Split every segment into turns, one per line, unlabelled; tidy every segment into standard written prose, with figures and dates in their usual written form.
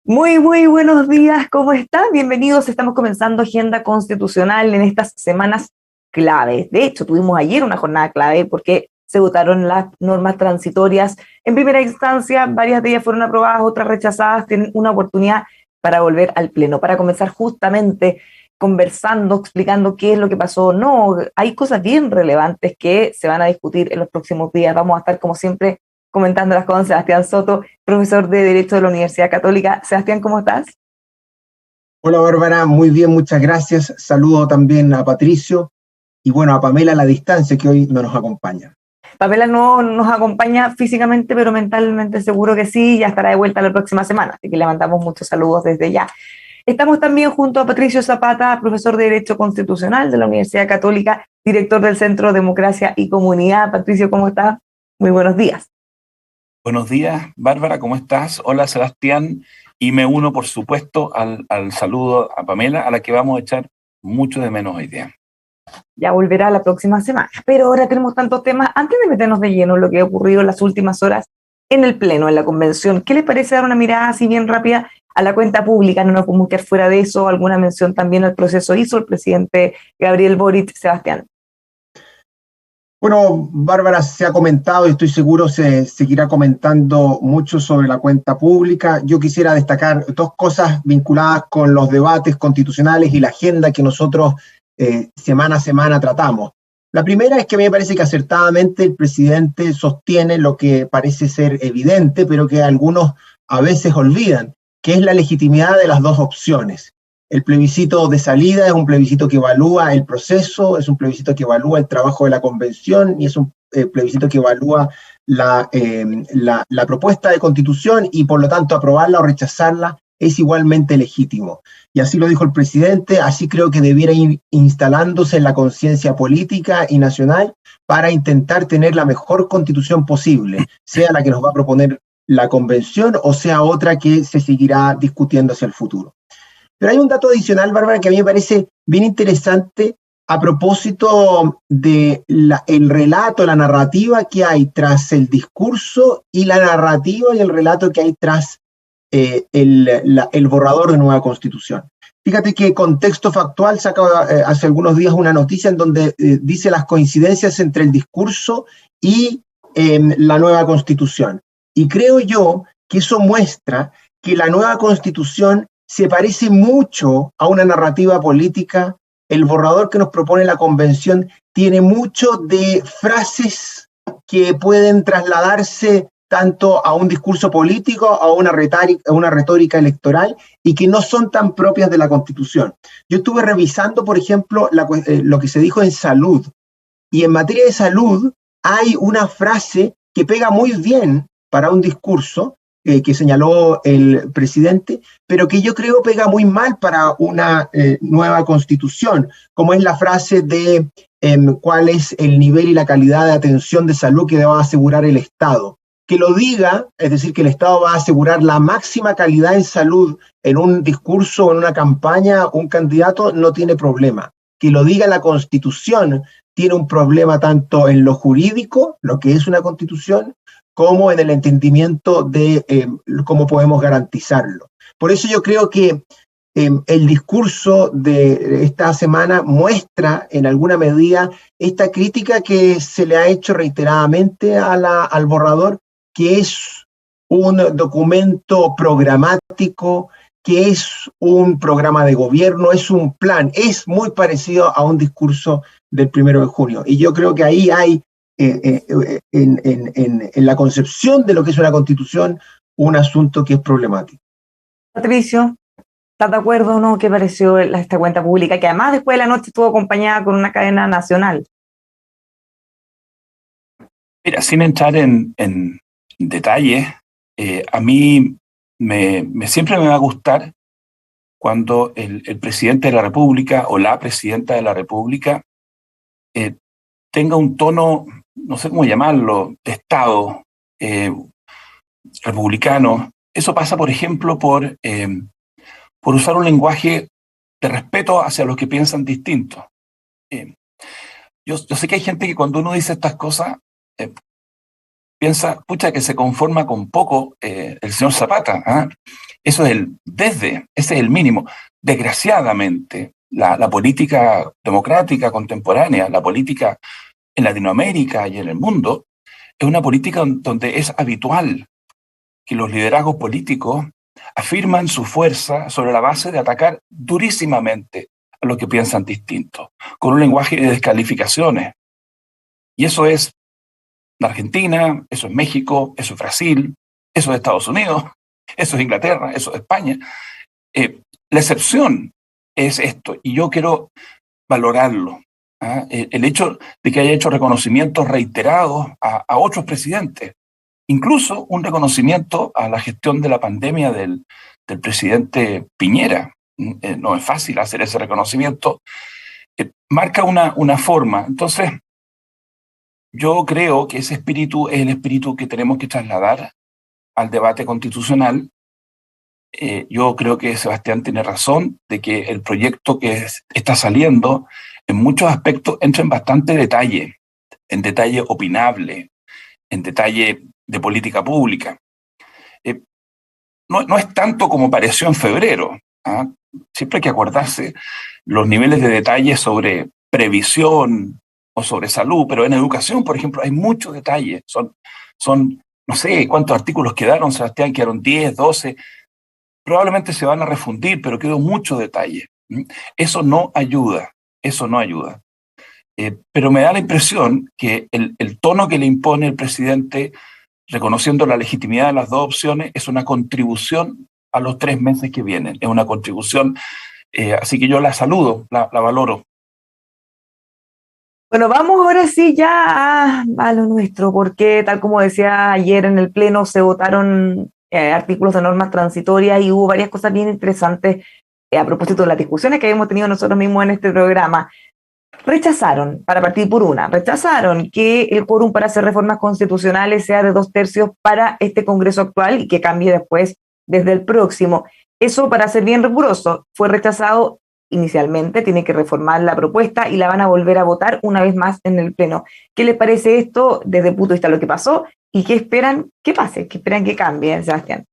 Muy buenos días, ¿cómo están? Bienvenidos, estamos comenzando Agenda Constitucional en estas semanas claves. De hecho, tuvimos ayer una jornada clave porque se votaron las normas transitorias en primera instancia, varias de ellas fueron aprobadas, otras rechazadas, tienen una oportunidad para volver al Pleno, para comenzar justamente conversando, explicando qué es lo que pasó. No, hay cosas bien relevantes que se van a discutir en los próximos días. Vamos a estar, como siempre, comentándolas con Sebastián Soto, profesor de Derecho de la Universidad Católica. Sebastián, ¿cómo estás?
Hola Bárbara, muy bien, muchas gracias. Saludo también a Patricio y bueno, a Pamela a la distancia que hoy no nos acompaña.
Pamela no nos acompaña físicamente, pero mentalmente seguro que sí, ya estará de vuelta la próxima semana, así que le mandamos muchos saludos desde ya. Estamos también junto a Patricio Zapata, profesor de Derecho Constitucional de la Universidad Católica, director del Centro Democracia y Comunidad. Patricio, ¿cómo estás? Muy buenos días.
Buenos días, Bárbara, ¿cómo estás? Hola, Sebastián. Y me uno, por supuesto, al saludo a Pamela, a la que vamos a echar mucho de menos hoy día.
Ya volverá la próxima semana. Pero ahora tenemos tantos temas. Antes de meternos de lleno en lo que ha ocurrido en las últimas horas en el Pleno, en la Convención, ¿qué les parece dar una mirada así bien rápida a la cuenta pública? No nos podemos quedar fuera de eso. Alguna mención también al proceso hizo el presidente Gabriel Boric. Sebastián.
Bueno, Bárbara, se ha comentado y estoy seguro se seguirá comentando mucho sobre la cuenta pública. Yo quisiera destacar dos cosas vinculadas con los debates constitucionales y la agenda que nosotros semana a semana tratamos. La primera es que a mí me parece que acertadamente el presidente sostiene lo que parece ser evidente, pero que algunos a veces olvidan, que es la legitimidad de las dos opciones. El plebiscito de salida es un plebiscito que evalúa el proceso, es un plebiscito que evalúa el trabajo de la convención y es un plebiscito que evalúa la propuesta de constitución y por lo tanto aprobarla o rechazarla es igualmente legítimo. Y así lo dijo el presidente, así creo que debiera ir instalándose en la conciencia política y nacional para intentar tener la mejor constitución posible, sea la que nos va a proponer la convención o sea otra que se seguirá discutiendo hacia el futuro. Pero hay un dato adicional, Bárbara, que a mí me parece bien interesante a propósito de el relato, la narrativa que hay tras el discurso y la narrativa y el relato que hay tras el borrador de nueva constitución. Fíjate que Contexto Factual saca hace algunos días una noticia en donde dice las coincidencias entre el discurso y la nueva constitución. Y creo yo que eso muestra que la nueva constitución se parece mucho a una narrativa política. El borrador que nos propone la convención tiene mucho de frases que pueden trasladarse tanto a un discurso político, a una retórica electoral, y que no son tan propias de la Constitución. Yo estuve revisando, por ejemplo, lo que se dijo en salud, y en materia de salud hay una frase que pega muy bien para un discurso, que señaló el presidente, pero que yo creo pega muy mal para una nueva constitución, como es la frase de cuál es el nivel y la calidad de atención de salud que va a asegurar el Estado. Que lo diga, es decir, que el Estado va a asegurar la máxima calidad en salud en un discurso o en una campaña, un candidato no tiene problema. Que lo diga la Constitución tiene un problema tanto en lo jurídico, lo que es una Constitución, como en el entendimiento de cómo podemos garantizarlo. Por eso yo creo que el discurso de esta semana muestra en alguna medida esta crítica que se le ha hecho reiteradamente al borrador, que es un documento programático, que es un programa de gobierno, es un plan, es muy parecido a un discurso del 1 de junio. Y yo creo que ahí hay, en la concepción de lo que es una constitución, un asunto que es problemático.
Patricio, ¿estás de acuerdo o no? ¿Qué pareció esta cuenta pública? Que además después de la noche estuvo acompañada con una cadena nacional.
Mira, sin entrar en detalles, a mí siempre me va a gustar cuando el presidente de la República o la presidenta de la República tenga un tono, no sé cómo llamarlo, de Estado republicano. Eso pasa, por ejemplo, por usar un lenguaje de respeto hacia los que piensan distinto. Yo sé que hay gente que cuando uno dice estas cosas piensa, pucha, que se conforma con poco el señor Zapata. ¿Ah? Eso es ese es el mínimo. Desgraciadamente, la política democrática contemporánea, la política en Latinoamérica y en el mundo, es una política donde es habitual que los liderazgos políticos afirman su fuerza sobre la base de atacar durísimamente a los que piensan distinto, con un lenguaje de descalificaciones. Y eso es la Argentina, eso es México, eso es Brasil, eso es Estados Unidos, eso es Inglaterra, eso es España. La excepción es esto, y yo quiero valorarlo. ¿Ah? El hecho de que haya hecho reconocimientos reiterados a otros presidentes, incluso un reconocimiento a la gestión de la pandemia del presidente Piñera. No es fácil hacer ese reconocimiento. Marca una forma. Entonces, yo creo que ese espíritu es el espíritu que tenemos que trasladar al debate constitucional. Yo creo que Sebastián tiene razón de que el proyecto que está saliendo en muchos aspectos entra en bastante detalle, en detalle opinable, en detalle de política pública. No es tanto como pareció en febrero. ¿Ah? Siempre hay que acordarse los niveles de detalle sobre previsión o sobre salud, pero en educación, por ejemplo, hay mucho detalle. Son no sé cuántos artículos quedaron, Sebastián, quedaron 10, 12. Probablemente se van a refundir, pero quedó mucho detalle. Eso no ayuda, eso no ayuda. Pero me da la impresión que el tono que le impone el presidente, reconociendo la legitimidad de las dos opciones, es una contribución a los 3 meses que vienen. Es una contribución, así que yo la saludo, la valoro.
Bueno, vamos ahora sí ya a lo nuestro, porque tal como decía ayer en el Pleno, se votaron artículos de normas transitorias y hubo varias cosas bien interesantes a propósito de las discusiones que habíamos tenido nosotros mismos en este programa. Rechazaron, para partir por una, rechazaron que el quórum para hacer reformas constitucionales sea de 2/3 para este Congreso actual y que cambie después desde el próximo. Eso, para ser bien riguroso, fue rechazado inicialmente, tiene que reformar la propuesta y la van a volver a votar una vez más en el Pleno. ¿Qué les parece esto desde el punto de vista de lo que pasó y qué esperan que pase, qué esperan que cambie, Sebastián?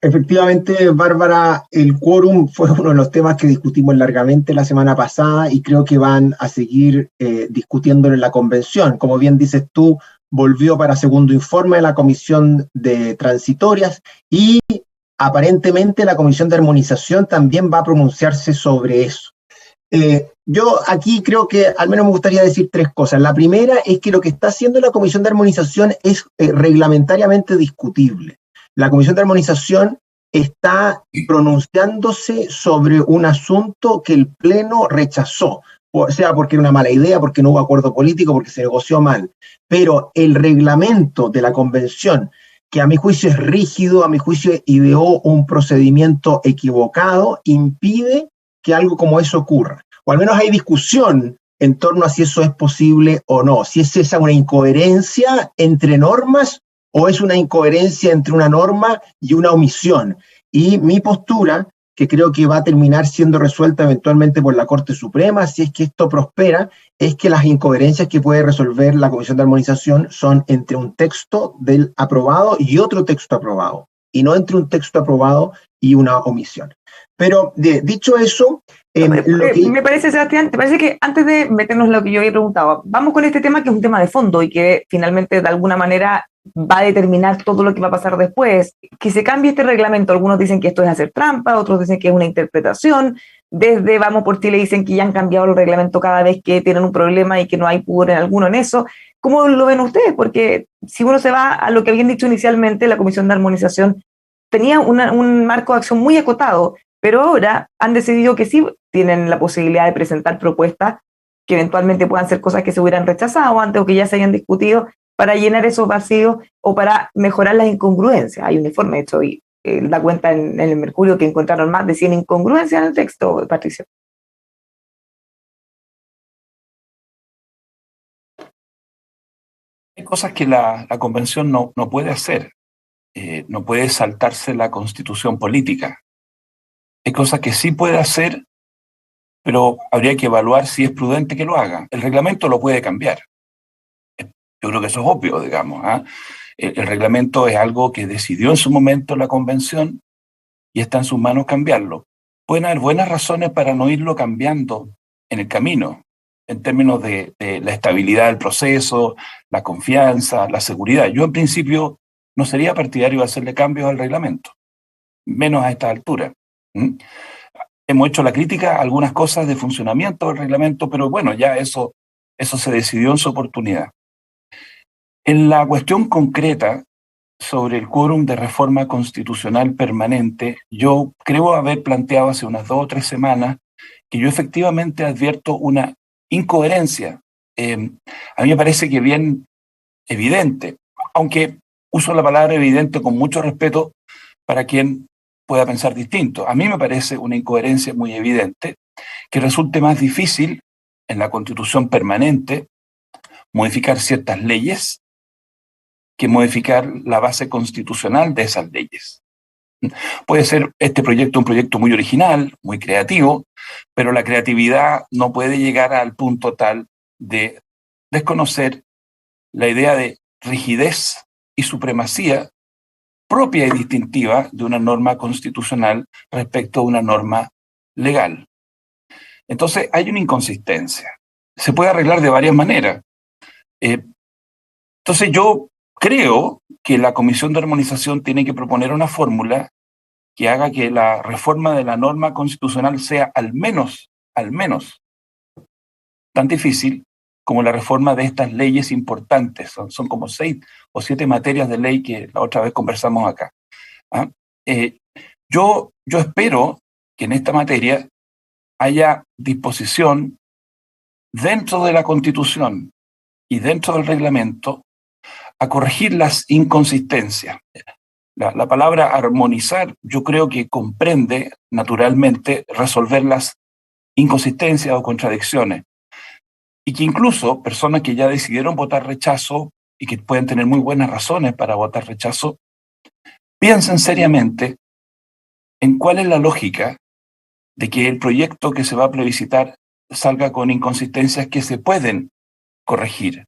Efectivamente, Bárbara, el quórum fue uno de los temas que discutimos largamente la semana pasada y creo que van a seguir discutiéndolo en la convención. Como bien dices tú, volvió para segundo informe de la Comisión de Transitorias y aparentemente la Comisión de Armonización también va a pronunciarse sobre eso. Yo aquí creo que al menos me gustaría decir 3 cosas. La primera es que lo que está haciendo la Comisión de Armonización es reglamentariamente discutible. La Comisión de Armonización está pronunciándose sobre un asunto que el Pleno rechazó, o sea, porque era una mala idea, porque no hubo acuerdo político, porque se negoció mal. Pero el reglamento de la Convención, que a mi juicio es rígido, a mi juicio ideó un procedimiento equivocado, impide que algo como eso ocurra. O al menos hay discusión en torno a si eso es posible o no, si es esa una incoherencia entre normas o es una incoherencia entre una norma y una omisión. Y mi postura, que creo que va a terminar siendo resuelta eventualmente por la Corte Suprema, si es que esto prospera, es que las incoherencias que puede resolver la Comisión de Armonización son entre un texto del aprobado y otro texto aprobado, y no entre un texto aprobado y una omisión. Pero dicho eso,
me parece, Sebastián, ¿te parece que antes de meternos en lo que yo había preguntado, vamos con este tema que es un tema de fondo y que finalmente de alguna manera va a determinar todo lo que va a pasar después? Que se cambie este reglamento, algunos dicen que esto es hacer trampa, otros dicen que es una interpretación, desde Vamos por Chile dicen que ya han cambiado el reglamento cada vez que tienen un problema y que no hay pudor en alguno en eso. ¿Cómo lo ven ustedes? Porque si uno se va a lo que habían dicho inicialmente, la Comisión de Armonización tenía un marco de acción muy acotado, pero ahora han decidido que sí tienen la posibilidad de presentar propuestas que eventualmente puedan ser cosas que se hubieran rechazado antes o que ya se hayan discutido para llenar esos vacíos o para mejorar las incongruencias. Hay un informe hecho y da cuenta en el Mercurio que encontraron más de 100 incongruencias en el texto, Patricio.
Hay cosas que la convención no puede hacer. No puede saltarse la constitución política. Hay cosas que sí puede hacer, pero habría que evaluar si es prudente que lo haga. El reglamento lo puede cambiar. Yo creo que eso es obvio, digamos. El reglamento es algo que decidió en su momento la convención y está en sus manos cambiarlo. Pueden haber buenas razones para no irlo cambiando en el camino, en términos de la estabilidad del proceso, la confianza, la seguridad. Yo en principio no sería partidario de hacerle cambios al reglamento, menos a esta altura. Hemos hecho la crítica a algunas cosas de funcionamiento del reglamento, pero bueno, ya eso se decidió en su oportunidad. En la cuestión concreta sobre el quórum de reforma constitucional permanente, yo creo haber planteado hace unas 2 o 3 semanas que yo efectivamente advierto una incoherencia. A mí me parece que bien evidente, aunque uso la palabra evidente con mucho respeto para quien pueda pensar distinto. A mí me parece una incoherencia muy evidente que resulte más difícil en la Constitución permanente modificar ciertas leyes que modificar la base constitucional de esas leyes. Puede ser este proyecto un proyecto muy original, muy creativo, pero la creatividad no puede llegar al punto tal de desconocer la idea de rigidez y supremacía propia y distintiva de una norma constitucional respecto a una norma legal. Entonces hay una inconsistencia. Se puede arreglar de varias maneras. Entonces yo creo que la Comisión de Armonización tiene que proponer una fórmula que haga que la reforma de la norma constitucional sea al menos, tan difícil como la reforma de estas leyes importantes. Son como 6 o 7 materias de ley que la otra vez conversamos acá. Yo espero que en esta materia haya disposición dentro de la Constitución y dentro del reglamento a corregir las inconsistencias. La palabra armonizar yo creo que comprende naturalmente resolver las inconsistencias o contradicciones, y que incluso personas que ya decidieron votar rechazo y que pueden tener muy buenas razones para votar rechazo, piensen seriamente en cuál es la lógica de que el proyecto que se va a plebiscitar salga con inconsistencias que se pueden corregir.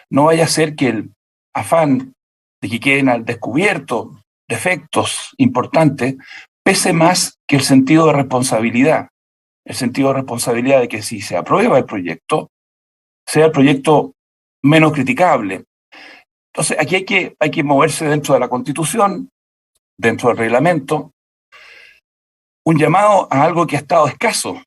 No vaya a ser que el afán de que queden al descubierto defectos importantes pese más que el sentido de responsabilidad. El sentido de responsabilidad de que si se aprueba el proyecto, sea el proyecto menos criticable. Entonces, aquí hay que moverse dentro de la Constitución, dentro del reglamento, un llamado a algo que ha estado escaso,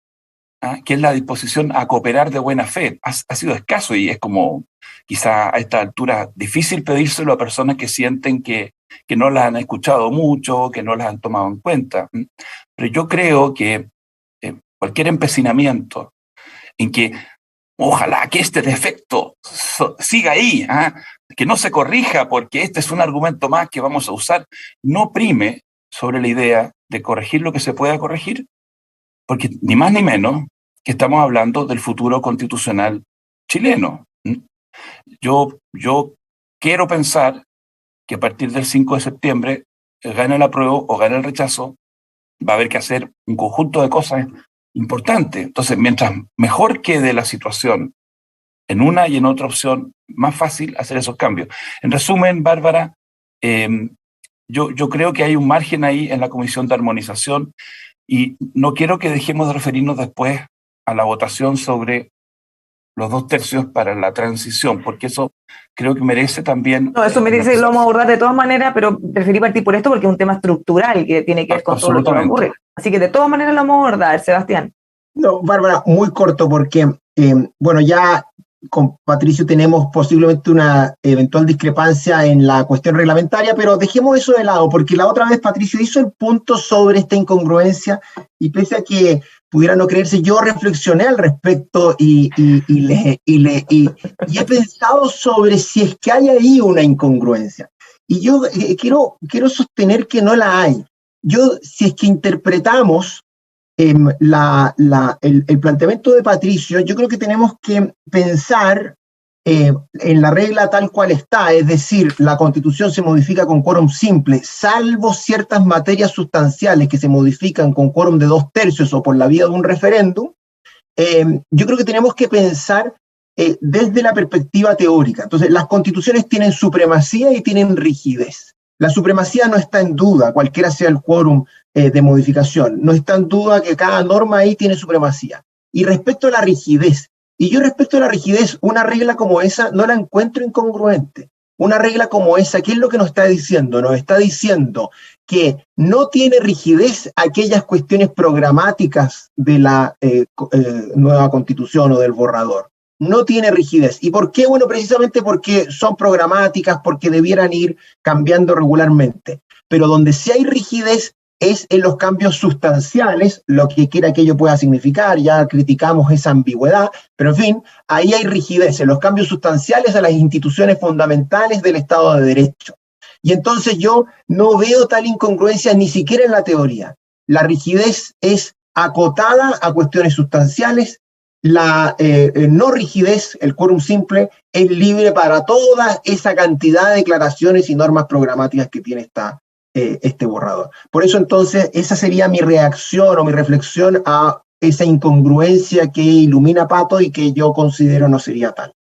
que es la disposición a cooperar de buena fe. Ha sido escaso y es como, quizá a esta altura, difícil pedírselo a personas que sienten que no las han escuchado mucho, que no las han tomado en cuenta. Pero yo creo que cualquier empecinamiento en que ojalá que este defecto siga ahí, que no se corrija porque este es un argumento más que vamos a usar, no prime sobre la idea de corregir lo que se pueda corregir, porque ni más ni menos que estamos hablando del futuro constitucional chileno. Yo quiero pensar que a partir del 5 de septiembre, gane el apruebo o gane el rechazo, va a haber que hacer un conjunto de cosas importantes. Entonces, mientras mejor quede la situación en una y en otra opción, más fácil hacer esos cambios. En resumen, Bárbara, yo creo que hay un margen ahí en la Comisión de Armonización y no quiero que dejemos de referirnos después a la votación sobre los 2/3 para la transición, porque eso creo que merece también...
No, eso merece, lo vamos a abordar de todas maneras, pero preferí partir por esto porque es un tema estructural que tiene que ver con todo lo que va a ocurrir. Así que de todas maneras lo vamos a abordar, Sebastián.
No, Bárbara, muy corto porque, bueno, ya con Patricio tenemos posiblemente una eventual discrepancia en la cuestión reglamentaria, pero dejemos eso de lado, porque la otra vez Patricio hizo el punto sobre esta incongruencia y pese a que pudiera no creerse, yo reflexioné al respecto y he pensado sobre si es que hay ahí una incongruencia. Y yo quiero sostener que no la hay. Si es que interpretamos el planteamiento de Patricio, yo creo que tenemos que pensar en la regla tal cual está, es decir, la Constitución se modifica con quórum simple, salvo ciertas materias sustanciales que se modifican con quórum de 2/3 o por la vía de un referéndum. Yo creo que tenemos que pensar desde la perspectiva teórica. Entonces, las constituciones tienen supremacía y tienen rigidez. La supremacía no está en duda, cualquiera sea el quórum de modificación. No está en duda que cada norma ahí tiene supremacía. Y respecto a la rigidez, una regla como esa no la encuentro incongruente. Una regla como esa, ¿qué es lo que nos está diciendo? Nos está diciendo que no tiene rigidez aquellas cuestiones programáticas de la nueva constitución o del borrador. No tiene rigidez. ¿Y por qué? Bueno, precisamente porque son programáticas, porque debieran ir cambiando regularmente. Pero donde sí hay rigidez es en los cambios sustanciales, lo que quiera que ello pueda significar, ya criticamos esa ambigüedad, pero en fin, ahí hay rigidez en los cambios sustanciales a las instituciones fundamentales del Estado de Derecho. Y entonces yo no veo tal incongruencia ni siquiera en la teoría. La rigidez es acotada a cuestiones sustanciales, la no rigidez, el quórum simple, es libre para toda esa cantidad de declaraciones y normas programáticas que tiene este borrador. Por eso entonces esa sería mi reacción o mi reflexión a esa incongruencia que ilumina Pato y que yo considero no sería tal.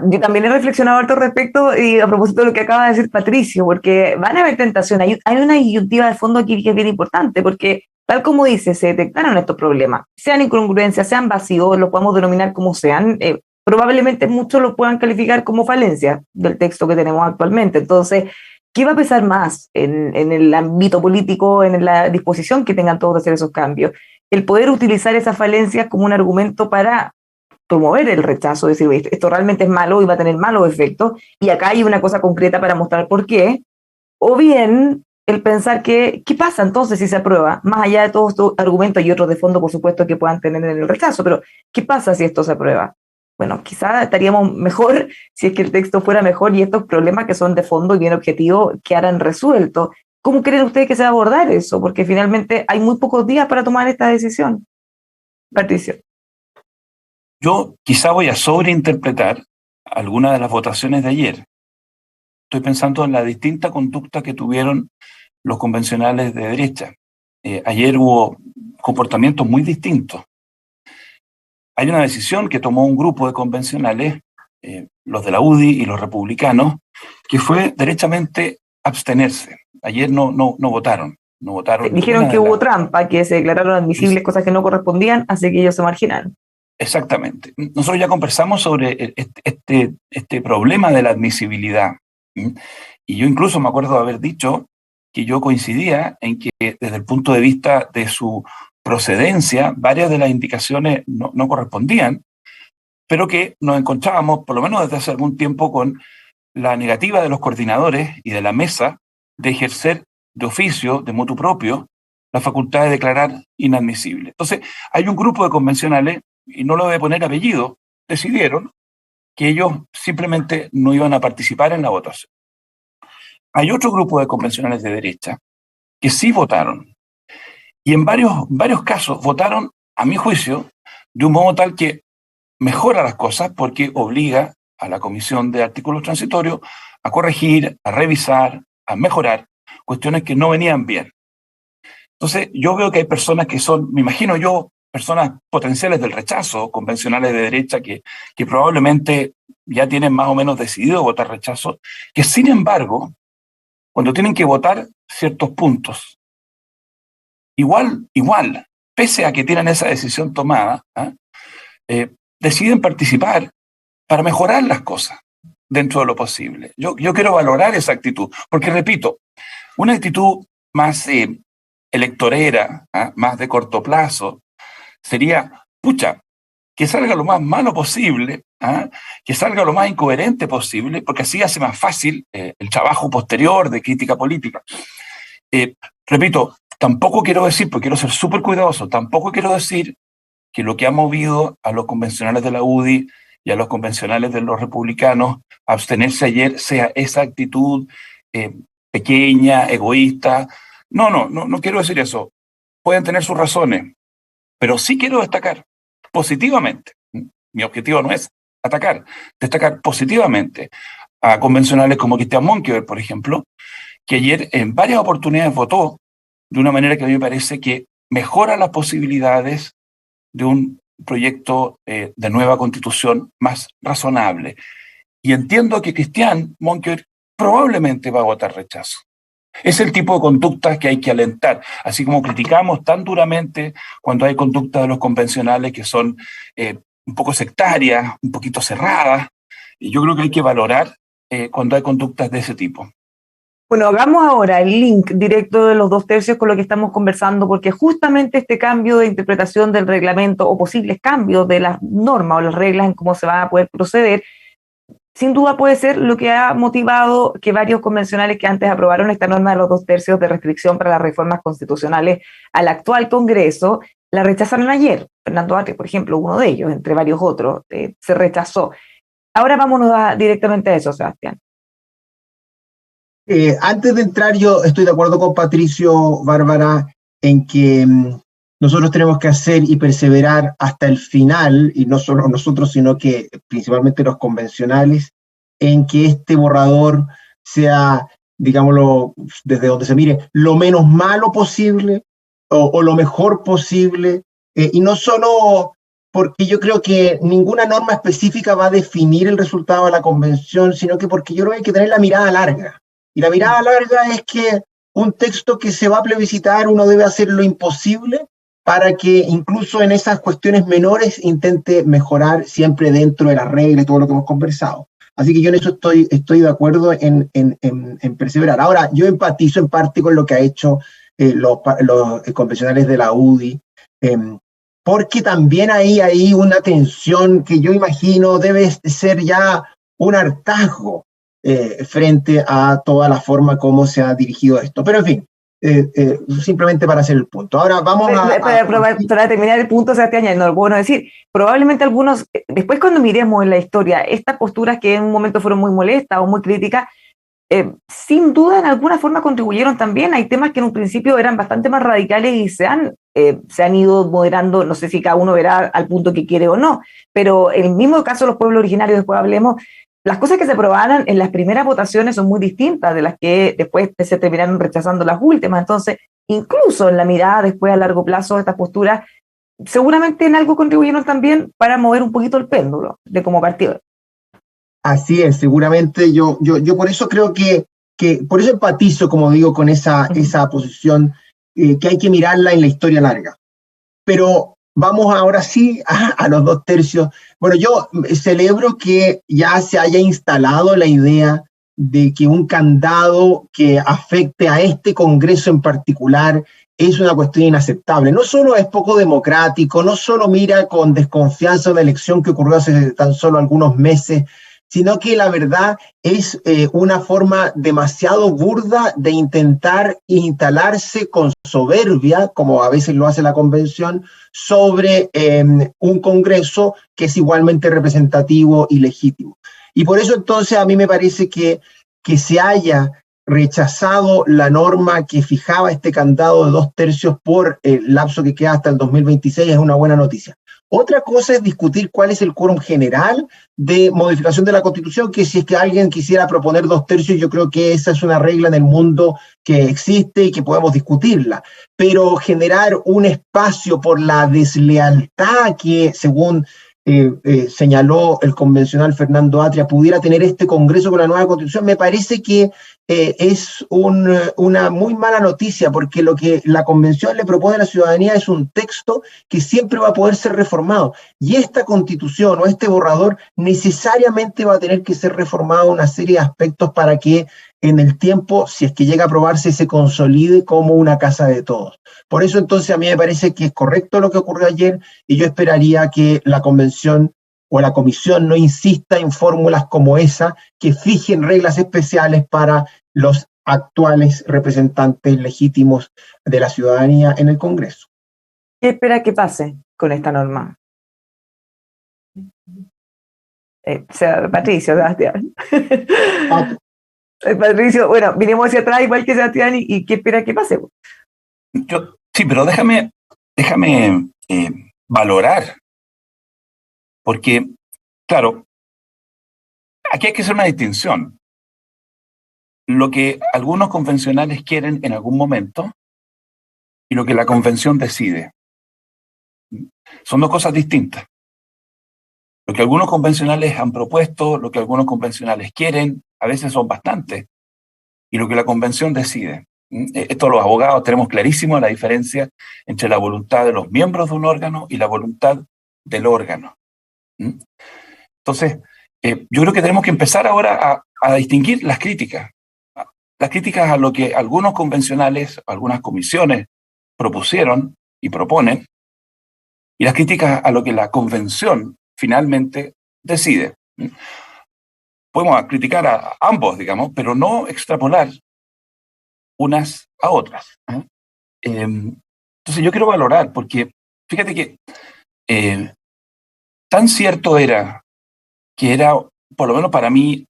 Yo también he reflexionado harto al respecto y a propósito de lo que acaba de decir Patricio, porque van a haber tentaciones. Hay una disyuntiva de fondo aquí que es bien importante, porque tal como dice, se detectaron estos problemas, sean incongruencias, sean vacíos, lo podemos denominar como sean, probablemente muchos lo puedan calificar como falencia del texto que tenemos actualmente. Entonces, ¿qué va a pesar más en el ámbito político, en la disposición que tengan todos de hacer esos cambios? El poder utilizar esas falencias como un argumento para promover el rechazo, decir, esto realmente es malo y va a tener malos efectos, y acá hay una cosa concreta para mostrar por qué, o bien el pensar que, ¿qué pasa entonces si se aprueba? Más allá de todos estos argumentos y otros de fondo, por supuesto, que puedan tener en el rechazo, pero ¿qué pasa si esto se aprueba? Bueno, quizás estaríamos mejor si es que el texto fuera mejor y estos problemas que son de fondo y bien objetivos quedaran resueltos. ¿Cómo creen ustedes que se va a abordar eso? Porque finalmente hay muy pocos días para tomar esta decisión. Patricio.
Yo quizá voy a sobreinterpretar algunas de las votaciones de ayer. Estoy pensando en la distinta conducta que tuvieron los convencionales de derecha. Ayer hubo comportamientos muy distintos. Hay una decisión que tomó un grupo de convencionales, los de la UDI y los republicanos, que fue derechamente abstenerse. Ayer no votaron. No votaron.
Dijeron que hubo trampa, que se declararon admisibles cosas que no correspondían, así que ellos se marginaron.
Exactamente. Nosotros ya conversamos sobre este problema de la admisibilidad. Y yo incluso me acuerdo de haber dicho que yo coincidía en que desde el punto de vista de su procedencia, varias de las indicaciones no correspondían, pero que nos encontrábamos, por lo menos desde hace algún tiempo, con la negativa de los coordinadores y de la mesa de ejercer de oficio, de motu propio, la facultad de declarar inadmisible. Entonces, hay un grupo de convencionales, y no lo voy a poner apellido, decidieron que ellos simplemente no iban a participar en la votación. Hay otro grupo de convencionales de derecha que sí votaron, y en varios casos votaron, a mi juicio, de un modo tal que mejora las cosas porque obliga a la Comisión de Artículos Transitorios a corregir, a revisar, a mejorar cuestiones que no venían bien. Entonces, yo veo que hay personas que son, me imagino yo, personas potenciales del rechazo, convencionales de derecha, que probablemente ya tienen más o menos decidido votar rechazo, que sin embargo, cuando tienen que votar ciertos puntos, igual, pese a que tienen esa decisión tomada, deciden participar para mejorar las cosas dentro de lo posible. Yo quiero valorar esa actitud, porque repito, una actitud más electorera, más de corto plazo, sería, que salga lo más malo posible, que salga lo más incoherente posible, porque así hace más fácil el trabajo posterior de crítica política. Repito, tampoco quiero decir, porque quiero ser súper cuidadoso, tampoco quiero decir que lo que ha movido a los convencionales de la UDI y a los convencionales de los republicanos a abstenerse ayer sea esa actitud pequeña, egoísta. No quiero decir eso. Pueden tener sus razones, pero sí quiero destacar positivamente. Mi objetivo no es atacar, destacar positivamente a convencionales como Cristian Monkever, por ejemplo, que ayer en varias oportunidades votó de una manera que a mí me parece que mejora las posibilidades de un proyecto de nueva constitución más razonable. Y entiendo que Christian Monker probablemente va a votar rechazo. Es el tipo de conductas que hay que alentar, así como criticamos tan duramente cuando hay conductas de los convencionales que son un poco sectarias, un poquito cerradas, y yo creo que hay que valorar cuando hay conductas de ese tipo.
Bueno, hagamos ahora el link directo de los 2/3 con lo que estamos conversando, porque justamente este cambio de interpretación del reglamento o posibles cambios de las normas o las reglas en cómo se va a poder proceder, sin duda puede ser lo que ha motivado que varios convencionales que antes aprobaron esta norma de los 2/3 de restricción para las reformas constitucionales al actual Congreso, la rechazaron ayer. Fernando Atria, por ejemplo, uno de ellos, entre varios otros, se rechazó. Ahora vámonos directamente a eso, Sebastián.
Antes de entrar, yo estoy de acuerdo con Patricio, Bárbara, en que nosotros tenemos que hacer y perseverar hasta el final, y no solo nosotros, sino que principalmente los convencionales, en que este borrador sea, digámoslo, desde donde se mire, lo menos malo posible o lo mejor posible, y no solo porque yo creo que ninguna norma específica va a definir el resultado de la convención, sino que porque yo creo que hay que tener la mirada larga. Y la mirada larga es que un texto que se va a plebiscitar, uno debe hacer lo imposible para que incluso en esas cuestiones menores intente mejorar siempre dentro de las reglas y todo lo que hemos conversado. Así que yo en eso estoy de acuerdo en perseverar. Ahora, yo empatizo en parte con lo que ha hecho los convencionales de la UDI, porque también hay una tensión que yo imagino debe ser ya un hartazgo frente a toda la forma como se ha dirigido esto. Pero en fin, simplemente para hacer el punto. Ahora vamos
para terminar el punto, Sebastián, no lo puedo decir. Probablemente algunos, después cuando miremos en la historia, estas posturas que en un momento fueron muy molestas o muy críticas, sin duda en alguna forma contribuyeron también. Hay temas que en un principio eran bastante más radicales y se han ido moderando, no sé si cada uno verá al punto que quiere o no, pero en el mismo caso de los pueblos originarios, después hablemos, las cosas que se aprobaran en las primeras votaciones son muy distintas de las que después se terminaron rechazando las últimas. Entonces, incluso en la mirada después a largo plazo de estas posturas, seguramente en algo contribuyeron también para mover un poquito el péndulo de cómo partido.
Así es, seguramente yo por eso creo que por eso empatizo, como digo, con esa posición que hay que mirarla en la historia larga. Pero vamos ahora sí a los 2/3. Bueno, yo celebro que ya se haya instalado la idea de que un candado que afecte a este Congreso en particular es una cuestión inaceptable. No solo es poco democrático, no solo mira con desconfianza una elección que ocurrió hace tan solo algunos meses, sino que la verdad es una forma demasiado burda de intentar instalarse con soberbia, como a veces lo hace la convención, sobre un Congreso que es igualmente representativo y legítimo. Y por eso entonces a mí me parece que se haya rechazado la norma que fijaba este candado de 2/3 por el lapso que queda hasta el 2026 es una buena noticia. Otra cosa es discutir cuál es el quórum general de modificación de la Constitución, que si es que alguien quisiera proponer 2/3, yo creo que esa es una regla en el mundo que existe y que podemos discutirla. Pero generar un espacio por la deslealtad que, según señaló el convencional Fernando Atria, pudiera tener este Congreso con la nueva Constitución, me parece que es una muy mala noticia, porque lo que la Convención le propone a la ciudadanía es un texto que siempre va a poder ser reformado. Y esta Constitución o este borrador necesariamente va a tener que ser reformado en una serie de aspectos para que en el tiempo, si es que llega a aprobarse, se consolide como una casa de todos. Por eso entonces a mí me parece que es correcto lo que ocurrió ayer y yo esperaría que la Convención o la Comisión no insista en fórmulas como esa que fijen reglas especiales para los actuales representantes legítimos de la ciudadanía en el Congreso.
¿Qué espera que pase con esta norma? Patricio, Sebastián. Patricio, bueno, vinimos hacia atrás igual que Sebastián y ¿qué espera que pase?
Sí, pero déjame valorar, porque, claro, aquí hay que hacer una distinción. Lo que algunos convencionales quieren en algún momento y lo que la convención decide. Son dos cosas distintas. Lo que algunos convencionales han propuesto, lo que algunos convencionales quieren, a veces son bastantes, y lo que la convención decide. Esto los abogados tenemos clarísimo la diferencia entre la voluntad de los miembros de un órgano y la voluntad del órgano. Entonces, yo creo que tenemos que empezar ahora a distinguir las críticas. Las críticas a lo que algunos convencionales, algunas comisiones propusieron y proponen, y las críticas a lo que la convención finalmente decide. Podemos criticar a ambos, digamos, pero no extrapolar unas a otras. Entonces yo quiero valorar, porque fíjate que tan cierto era que era, por lo menos para mí,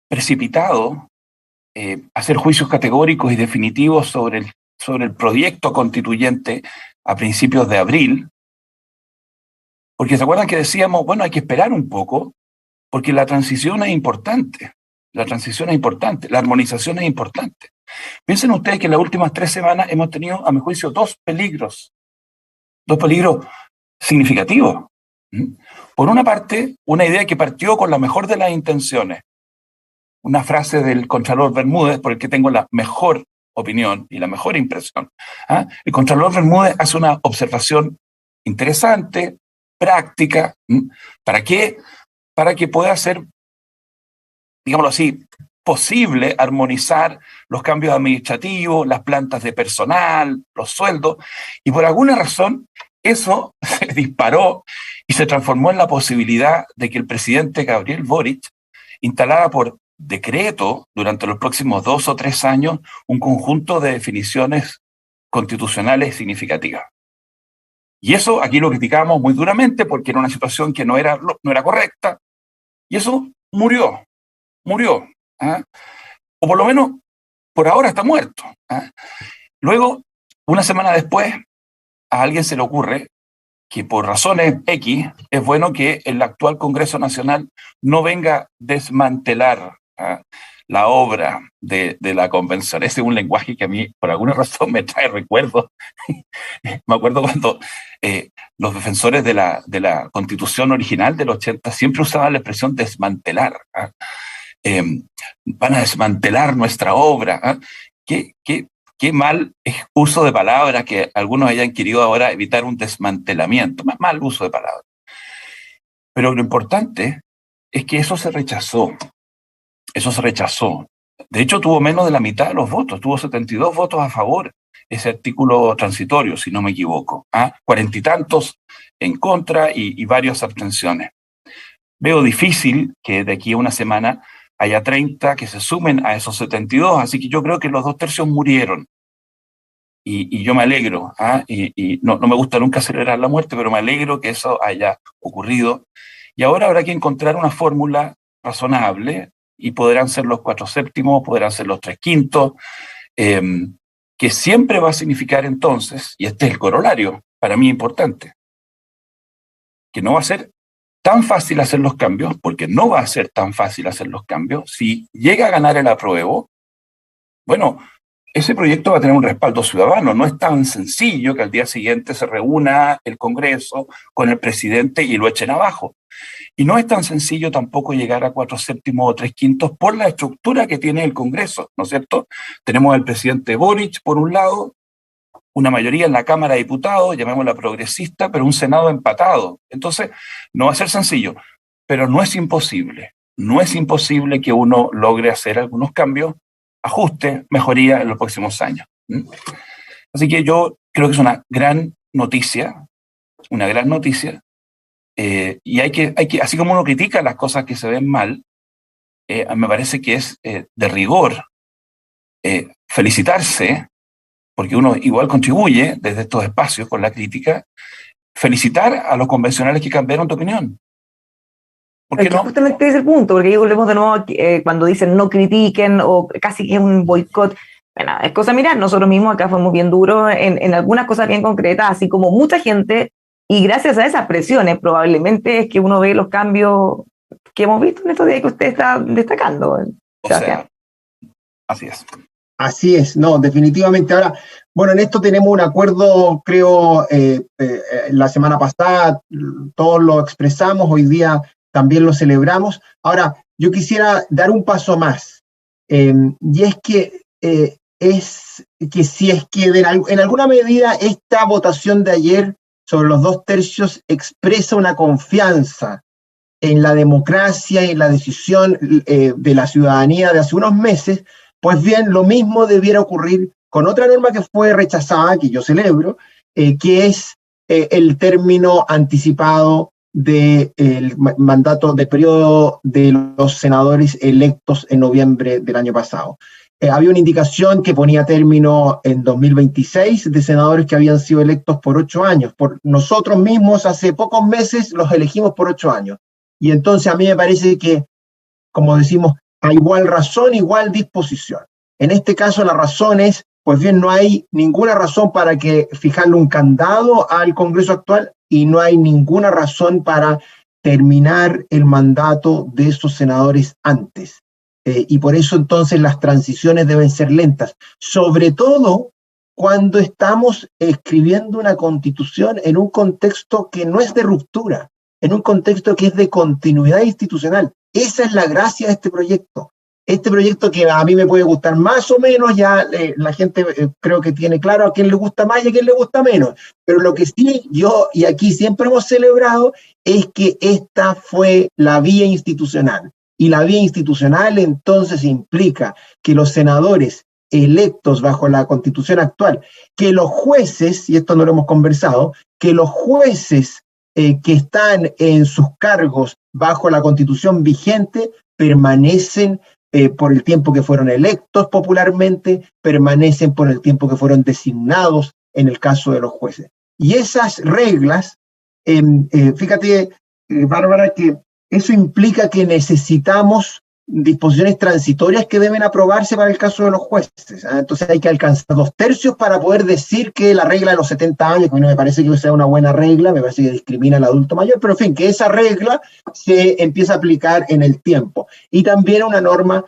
precipitado hacer juicios categóricos y definitivos sobre el proyecto constituyente a principios de abril, porque se acuerdan que decíamos, bueno, hay que esperar un poco, porque la transición es importante, la armonización es importante. Piensen ustedes que en las últimas 3 semanas hemos tenido, a mi juicio, dos peligros significativos. Por una parte, una idea que partió con la mejor de las intenciones, una frase del Contralor Bermúdez, por el que tengo la mejor opinión y la mejor impresión. El Contralor Bermúdez hace una observación interesante, práctica. ¿Para qué? Para que pueda ser, digámoslo así, posible armonizar los cambios administrativos, las plantas de personal, los sueldos, y por alguna razón eso se disparó y se transformó en la posibilidad de que el presidente Gabriel Boric instalara por decreto durante los próximos 2 o 3 años un conjunto de definiciones constitucionales significativas. Y eso aquí lo criticamos muy duramente porque era una situación que no era correcta, y eso murió. O por lo menos por ahora está muerto. Luego, una semana después, a alguien se le ocurre que por razones X es bueno que el actual Congreso Nacional no venga a desmantelar la obra de la convención. Ese es un lenguaje que a mí por alguna razón me trae recuerdos. Me acuerdo cuando los defensores de la Constitución original del 80 siempre usaban la expresión desmantelar. Van a desmantelar nuestra obra. Qué mal uso de palabras, que algunos hayan querido ahora evitar un desmantelamiento. Mal uso de palabras. Pero lo importante es que eso se rechazó. De hecho, tuvo menos de la mitad de los votos. Tuvo 72 votos a favor ese artículo transitorio, si no me equivoco. 40 y tantos en contra y varias abstenciones. Veo difícil que de aquí a una semana haya 30 que se sumen a esos 72, así que yo creo que los 2/3 murieron. Y yo me alegro, y no me gusta nunca celebrar la muerte, pero me alegro que eso haya ocurrido. Y ahora habrá que encontrar una fórmula razonable, y podrán ser los 4/7, podrán ser los 3/5, que siempre va a significar entonces, y este es el corolario, para mí importante, que no va a ser tan fácil hacer los cambios, porque no va a ser tan fácil hacer los cambios. Si llega a ganar el apruebo, bueno, ese proyecto va a tener un respaldo ciudadano. No es tan sencillo que al día siguiente se reúna el Congreso con el presidente y lo echen abajo. Y no es tan sencillo tampoco llegar a 4/7 o 3/5 por la estructura que tiene el Congreso, ¿no es cierto? Tenemos al presidente Boric, por un lado, una mayoría en la Cámara de Diputados, llamémosla progresista, pero un Senado empatado. Entonces, no va a ser sencillo, pero no es imposible. No es imposible que uno logre hacer algunos cambios, ajustes, mejorías en los próximos años. Así que yo creo que es una gran noticia, y hay que, así como uno critica las cosas que se ven mal, me parece que es de rigor felicitarse, porque uno igual contribuye desde estos espacios con la crítica, felicitar a los convencionales que cambiaron de opinión. ¿Por qué no?
Justamente ese es el punto, porque ahí volvemos de nuevo cuando dicen no critiquen o casi que es un boicot. Bueno, es cosa mirar, nosotros mismos acá fuimos bien duros en algunas cosas bien concretas, así como mucha gente, y gracias a esas presiones probablemente es que uno ve los cambios que hemos visto en estos días que usted está destacando.
O sea, así es.
Así es, no, definitivamente. Ahora, bueno, en esto tenemos un acuerdo, creo, la semana pasada todos lo expresamos, hoy día también lo celebramos. Ahora, yo quisiera dar un paso más, y es que si es que en alguna medida esta votación de ayer sobre los 2/3 expresa una confianza en la democracia y en la decisión de la ciudadanía de hace unos meses, pues bien, lo mismo debiera ocurrir con otra norma que fue rechazada, que yo celebro, que es el término anticipado del mandato, del periodo de los senadores electos en noviembre del año pasado. Había una indicación que ponía término en 2026 de senadores que habían sido electos por 8 años. Por nosotros mismos hace pocos meses los elegimos por 8 años. Y entonces a mí me parece que, como decimos, a igual razón, igual disposición. En este caso la razón es, pues bien, no hay ninguna razón para que fijarle un candado al Congreso actual y no hay ninguna razón para terminar el mandato de esos senadores antes. Y por eso entonces las transiciones deben ser lentas, sobre todo cuando estamos escribiendo una constitución en un contexto que no es de ruptura, en un contexto que es de continuidad institucional. Esa es la gracia de este proyecto. Este proyecto que a mí me puede gustar más o menos, ya la gente creo que tiene claro a quién le gusta más y a quién le gusta menos. Pero lo que sí yo y aquí siempre hemos celebrado es que esta fue la vía institucional. Y la vía institucional entonces implica que los senadores electos bajo la Constitución actual, que los jueces, y esto no lo hemos conversado, que los jueces que están en sus cargos bajo la Constitución vigente permanecen por el tiempo que fueron electos popularmente, permanecen por el tiempo que fueron designados en el caso de los jueces. Y esas reglas, fíjate, Bárbara, que eso implica que necesitamos disposiciones transitorias que deben aprobarse para el caso de los jueces. Entonces hay que alcanzar 2/3 para poder decir que la regla de los 70 años, que a mí no me parece que sea una buena regla, me parece que discrimina al adulto mayor, pero en fin, que esa regla se empieza a aplicar en el tiempo. Y también una norma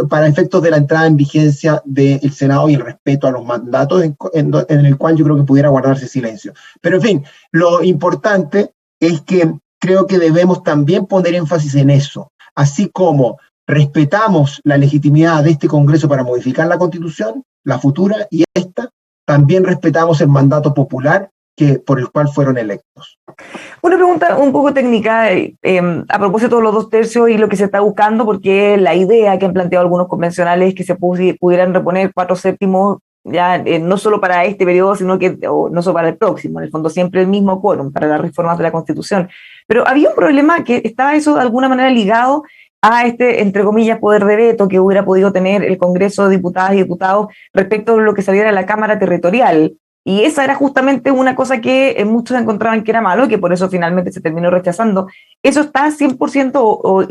para efectos de la entrada en vigencia del Senado y el respeto a los mandatos, en el cual yo creo que pudiera guardarse silencio. Pero en fin, lo importante es que creo que debemos también poner énfasis en eso, así como respetamos la legitimidad de este Congreso para modificar la Constitución, la futura y esta, también respetamos el mandato popular por el cual fueron electos.
Una pregunta un poco técnica a propósito de los 2/3 y lo que se está buscando, porque la idea que han planteado algunos convencionales es que se pudieran reponer 4/7 ya no solo para este periodo, sino que no solo para el próximo, en el fondo siempre el mismo quórum para las reformas de la Constitución. Pero había un problema que estaba eso de alguna manera ligado a este, entre comillas, poder de veto que hubiera podido tener el Congreso de Diputadas y Diputados respecto a lo que saliera de la Cámara Territorial. Y esa era justamente una cosa que muchos encontraban que era malo, que por eso finalmente se terminó rechazando. ¿Eso está 100%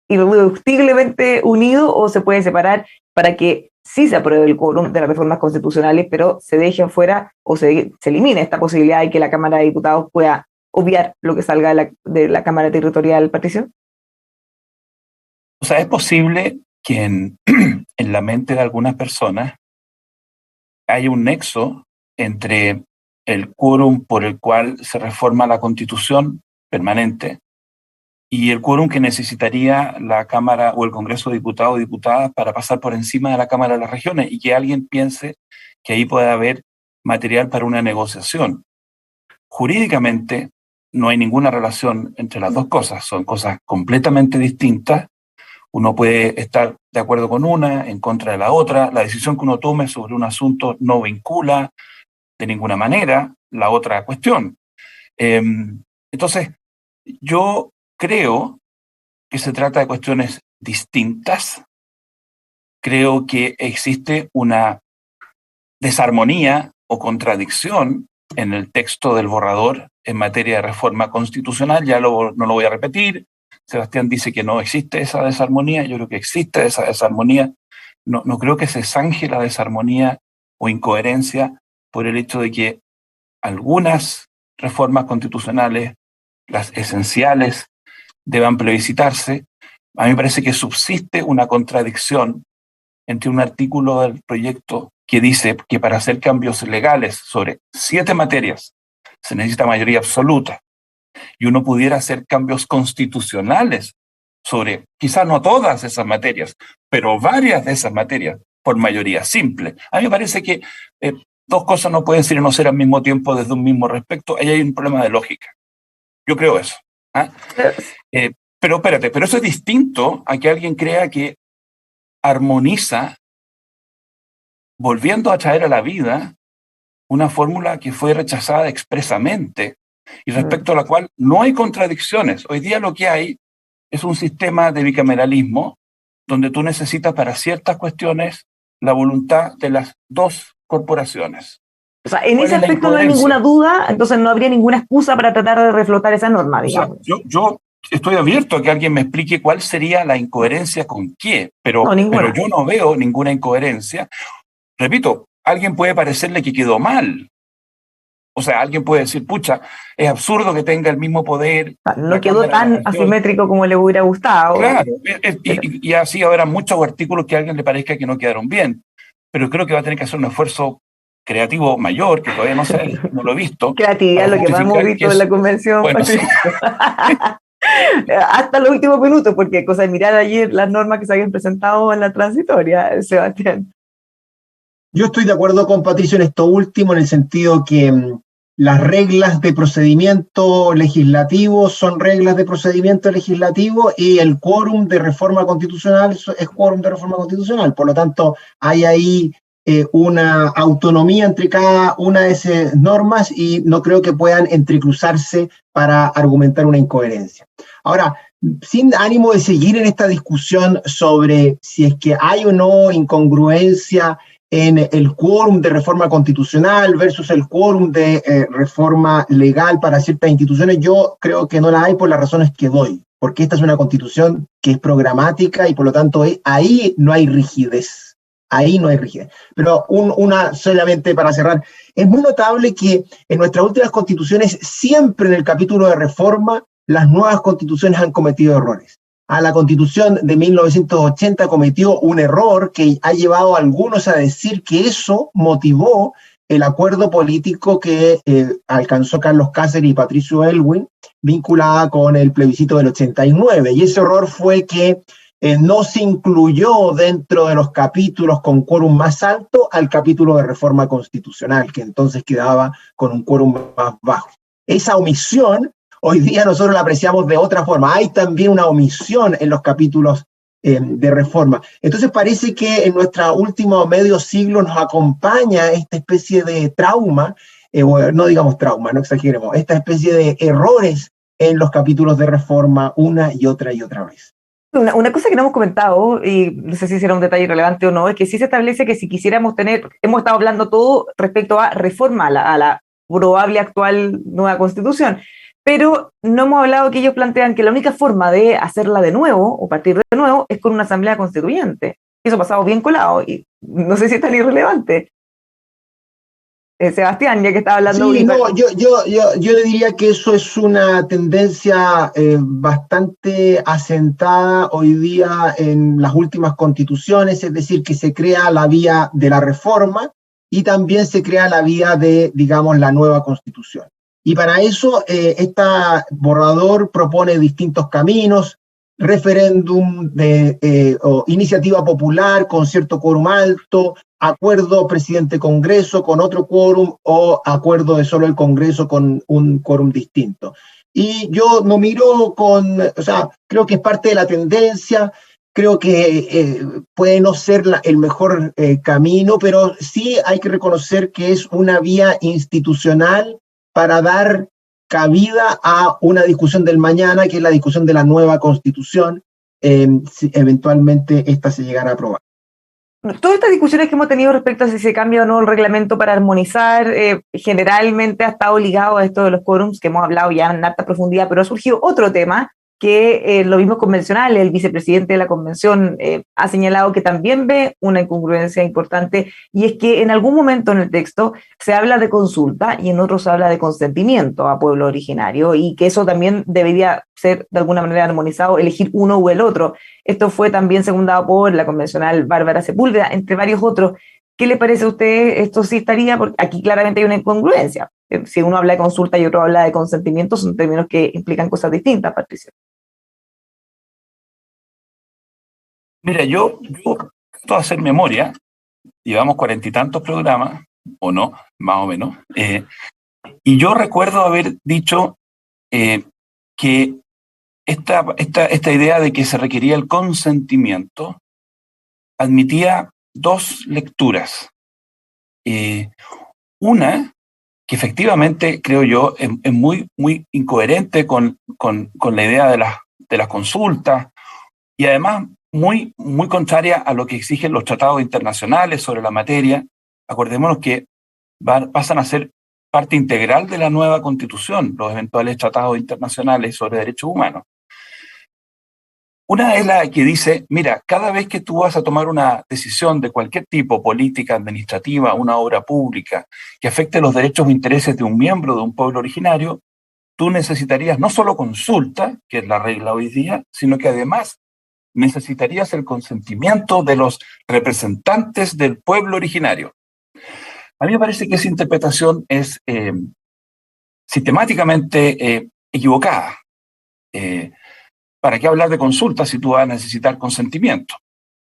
irreductiblemente unido o se puede separar para que sí se apruebe el quórum de las reformas constitucionales, pero se deje fuera o se elimine esta posibilidad de que la Cámara de Diputados pueda obviar lo que salga de la Cámara Territorial, Patricio?
O sea, es posible que en la mente de algunas personas hay un nexo entre el quórum por el cual se reforma la Constitución permanente y el quórum que necesitaría la Cámara o el Congreso de Diputados o Diputadas para pasar por encima de la Cámara de las Regiones, y que alguien piense que ahí puede haber material para una negociación. Jurídicamente no hay ninguna relación entre las dos cosas, son cosas completamente distintas. Uno puede estar de acuerdo con una, en contra de la otra. La decisión que uno tome sobre un asunto no vincula de ninguna manera la otra cuestión. Entonces, yo creo que se trata de cuestiones distintas. Creo que existe una desarmonía o contradicción en el texto del borrador en materia de reforma constitucional. Ya no lo voy a repetir. Sebastián dice que no existe esa desarmonía. Yo creo que existe esa desarmonía. No creo que se zanje la desarmonía o incoherencia por el hecho de que algunas reformas constitucionales, las esenciales, deban plebiscitarse, A mí me parece que subsiste una contradicción entre un artículo del proyecto que dice que para hacer cambios legales sobre 7 materias se necesita mayoría absoluta, y uno pudiera hacer cambios constitucionales sobre, quizás no todas esas materias, pero varias de esas materias por mayoría simple. A mí me parece que dos cosas no pueden ser y no ser al mismo tiempo desde un mismo respecto. Ahí hay un problema de lógica. Yo creo eso. ¿Ah? Pero espérate, pero eso es distinto a que alguien crea que armoniza, volviendo a traer a la vida una fórmula que fue rechazada expresamente y respecto a la cual no hay contradicciones. Hoy día lo que hay es un sistema de bicameralismo donde tú necesitas para ciertas cuestiones la voluntad de las dos corporaciones.
O sea, en ese aspecto no hay ninguna duda, entonces no habría ninguna excusa para tratar de reflotar esa norma, digamos.
O sea, yo estoy abierto a que alguien me explique cuál sería la incoherencia con qué, pero yo no veo ninguna incoherencia. Repito, a alguien puede parecerle que quedó mal. O sea, alguien puede decir, pucha, es absurdo que tenga el mismo poder.
No quedó tan asimétrico como le hubiera gustado.
Claro, y así habrá muchos artículos que a alguien le parezca que no quedaron bien, pero creo que va a tener que hacer un esfuerzo creativo mayor, que todavía no lo he visto.
Creatividad, lo que más hemos visto en la convención. Bueno, sí. Hasta los últimos minutos, porque cosa de mirar ayer las normas que se habían presentado en la transitoria, Sebastián.
Yo estoy de acuerdo con Patricio en esto último, en el sentido que las reglas de procedimiento legislativo son reglas de procedimiento legislativo y el quórum de reforma constitucional es quórum de reforma constitucional. Por lo tanto, hay ahí una autonomía entre cada una de esas normas y no creo que puedan entrecruzarse para argumentar una incoherencia. Ahora, sin ánimo de seguir en esta discusión sobre si es que hay o no incongruencia en el quórum de reforma constitucional versus el quórum de reforma legal para ciertas instituciones, yo creo que no la hay por las razones que doy, porque esta es una constitución que es programática y por lo tanto ahí no hay rigidez. Ahí no hay rigidez. Pero una solamente para cerrar, es muy notable que en nuestras últimas constituciones, siempre en el capítulo de reforma, las nuevas constituciones han cometido errores. La Constitución de 1980 cometió un error que ha llevado a algunos a decir que eso motivó el acuerdo político que alcanzó Carlos Cáceres y Patricio Aylwin, vinculada con el plebiscito del 89. Y ese error fue que no se incluyó dentro de los capítulos con quórum más alto al capítulo de reforma constitucional, que entonces quedaba con un quórum más bajo. Esa omisión hoy día nosotros la apreciamos de otra forma. Hay también una omisión en los capítulos de reforma. Entonces parece que en nuestro último medio siglo nos acompaña esta especie de trauma, no digamos trauma, no exageremos, esta especie de errores en los capítulos de reforma una y otra vez.
Una cosa que no hemos comentado, y no sé si será un detalle relevante o no, es que sí se establece que si quisiéramos tener, hemos estado hablando todo respecto a reforma, a la probable actual nueva constitución, pero no hemos hablado que ellos plantean que la única forma de hacerla de nuevo, o partir de nuevo, es con una asamblea constituyente. Eso ha pasado bien colado, y no sé si es tan irrelevante. Sebastián, ya que estaba hablando...
Sí, no, yo le diría que eso es una tendencia bastante asentada hoy día en las últimas constituciones, es decir, que se crea la vía de la reforma y también se crea la vía de, digamos, la nueva constitución. Y para eso, este borrador propone distintos caminos, referéndum o iniciativa popular con cierto quórum alto, acuerdo presidente-congreso con otro quórum o acuerdo de solo el Congreso con un quórum distinto. Y yo no miro creo que es parte de la tendencia, creo que puede no ser el mejor camino, pero sí hay que reconocer que es una vía institucional para dar cabida a una discusión del mañana, que es la discusión de la nueva Constitución, si eventualmente esta se llegara a aprobar.
Todas estas discusiones que hemos tenido respecto a si se cambia o no el reglamento para armonizar, generalmente ha estado ligado a esto de los quórums, que hemos hablado ya en alta profundidad, pero ha surgido otro tema, que los mismos convencionales, el vicepresidente de la convención ha señalado que también ve una incongruencia importante, y es que en algún momento en el texto se habla de consulta y en otros se habla de consentimiento a pueblo originario, y que eso también debería ser de alguna manera armonizado, elegir uno u el otro. Esto fue también secundado por la convencional Bárbara Sepúlveda, entre varios otros. ¿Qué le parece a usted? Esto sí estaría, porque aquí claramente hay una incongruencia. Si uno habla de consulta y otro habla de consentimiento, son términos que implican cosas distintas, Patricia.
Mira, yo trato de hacer memoria, llevamos 40 y tantos programas, o no, más o menos, y yo recuerdo haber dicho que esta idea de que se requería el consentimiento admitía dos lecturas. Una, que efectivamente, creo yo, es muy, muy incoherente con la idea de las consultas, y además muy, muy contraria a lo que exigen los tratados internacionales sobre la materia. Acordémonos que pasan a ser parte integral de la nueva Constitución, los eventuales tratados internacionales sobre derechos humanos. Una es la que dice, mira, cada vez que tú vas a tomar una decisión de cualquier tipo, política, administrativa, una obra pública, que afecte los derechos o intereses de un miembro de un pueblo originario, tú necesitarías no solo consulta, que es la regla hoy día, sino que además necesitarías el consentimiento de los representantes del pueblo originario. A mí me parece que esa interpretación es sistemáticamente equivocada. ¿Para qué hablar de consulta si tú vas a necesitar consentimiento?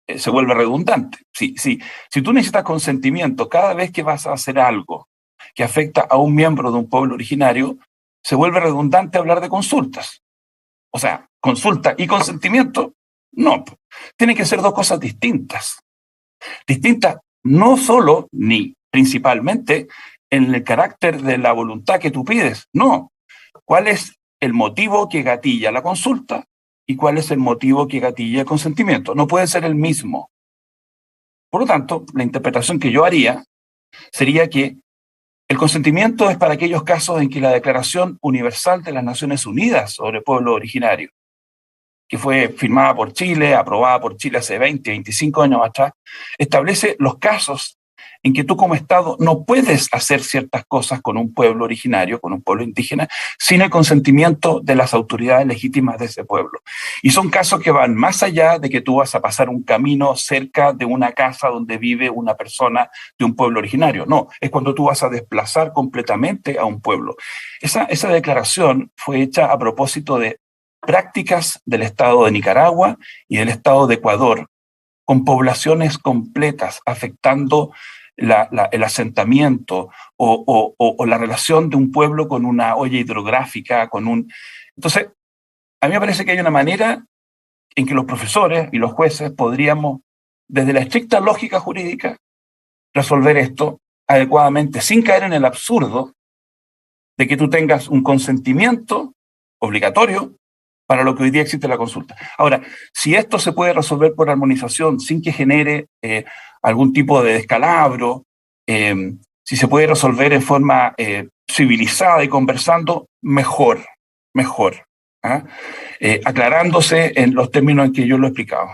Se vuelve redundante. Si tú necesitas consentimiento cada vez que vas a hacer algo que afecta a un miembro de un pueblo originario, se vuelve redundante hablar de consultas. O sea, consulta y consentimiento, no. Tienen que ser dos cosas distintas. Distintas no solo ni principalmente en el carácter de la voluntad que tú pides, no. ¿Cuál es el motivo que gatilla la consulta y cuál es el motivo que gatilla el consentimiento? No puede ser el mismo. Por lo tanto, la interpretación que yo haría sería que el consentimiento es para aquellos casos en que la Declaración Universal de las Naciones Unidas sobre Pueblo Originario, que fue firmada por Chile, aprobada por Chile hace 20, 25 años atrás, establece los casos en que tú como Estado no puedes hacer ciertas cosas con un pueblo originario, con un pueblo indígena, sin el consentimiento de las autoridades legítimas de ese pueblo. Y son casos que van más allá de que tú vas a pasar un camino cerca de una casa donde vive una persona de un pueblo originario. No, es cuando tú vas a desplazar completamente a un pueblo. Esa declaración fue hecha a propósito de prácticas del Estado de Nicaragua y del Estado de Ecuador, con poblaciones completas, afectando el asentamiento o la relación de un pueblo con una olla hidrográfica, Entonces, a mí me parece que hay una manera en que los profesores y los jueces podríamos, desde la estricta lógica jurídica, resolver esto adecuadamente, sin caer en el absurdo de que tú tengas un consentimiento obligatorio para lo que hoy día existe la consulta. Ahora, si esto se puede resolver por armonización sin que genere algún tipo de descalabro, si se puede resolver en forma civilizada y conversando, mejor, ¿ah? Aclarándose en los términos en que yo lo he explicado,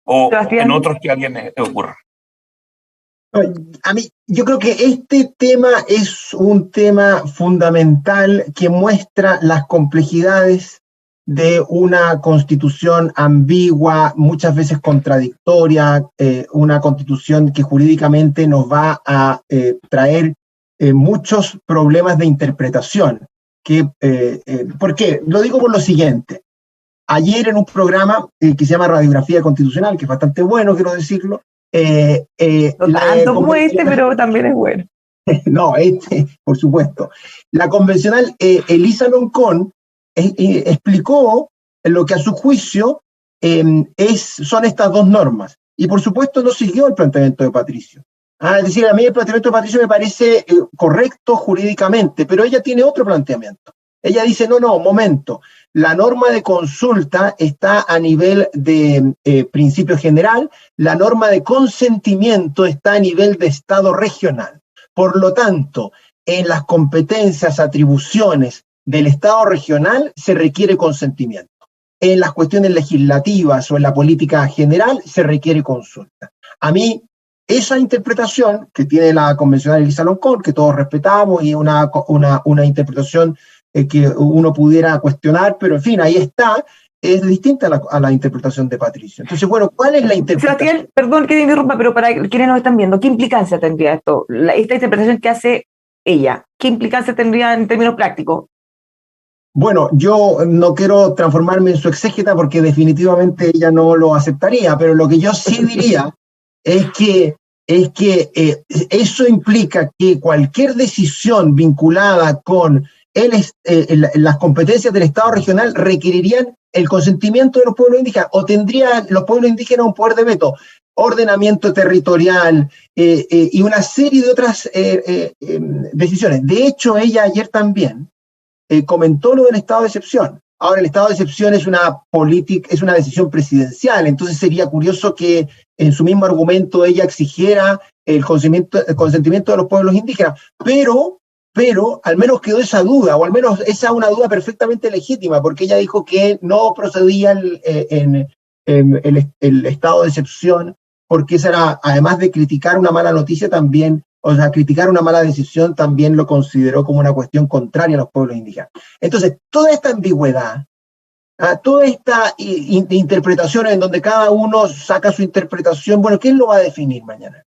o
Sebastián,
en otros que a alguien le ocurra.
A mí, yo creo que este tema es un tema fundamental que muestra las complejidades de una constitución ambigua, muchas veces contradictoria, una constitución que jurídicamente nos va a traer muchos problemas de interpretación. ¿Por qué? Lo digo por lo siguiente. Ayer en un programa que se llama Radiografía Constitucional, que es bastante bueno, quiero decirlo,
no tanto como pero también es bueno.
No, por supuesto. La convencional Elisa Loncón explicó lo que a su juicio son estas dos normas. Y por supuesto no siguió el planteamiento de Patricio. Es decir, a mí el planteamiento de Patricio me parece correcto jurídicamente, pero ella tiene otro planteamiento. Ella dice, no, momento, la norma de consulta está a nivel de principio general, la norma de consentimiento está a nivel de Estado regional. Por lo tanto, en las competencias, atribuciones del Estado regional se requiere consentimiento. en las cuestiones legislativas o en la política general se requiere consulta. A mí, esa interpretación que tiene la convencional Elisa Loncón, que todos respetamos, y una interpretación que uno pudiera cuestionar, pero en fin, ahí está, es distinta a la interpretación de Patricio. Entonces, bueno, ¿cuál es la interpretación?
Sebastián, perdón que te interrumpa, pero para quienes nos están viendo, ¿qué implicancia tendría esto? Esta interpretación que hace ella, ¿qué implicancia tendría en términos prácticos?
Bueno, yo no quiero transformarme en su exégeta porque definitivamente ella no lo aceptaría, pero lo que yo sí diría es que eso implica que cualquier decisión vinculada con las competencias del Estado regional requerirían el consentimiento de los pueblos indígenas, o tendrían los pueblos indígenas un poder de veto, ordenamiento territorial y una serie de otras decisiones. De hecho, ella ayer también comentó lo del estado de excepción. Ahora, el estado de excepción es una decisión presidencial, entonces sería curioso que en su mismo argumento ella exigiera el consentimiento de los pueblos indígenas, pero al menos quedó esa duda, o al menos esa es una duda perfectamente legítima, porque ella dijo que no procedía el estado de excepción, porque esa era, además de criticar una mala noticia, también, o sea, criticar una mala decisión, también lo consideró como una cuestión contraria a los pueblos indígenas. Entonces, toda esta ambigüedad, toda esta interpretación en donde cada uno saca su interpretación, bueno, ¿quién lo va a definir mañana?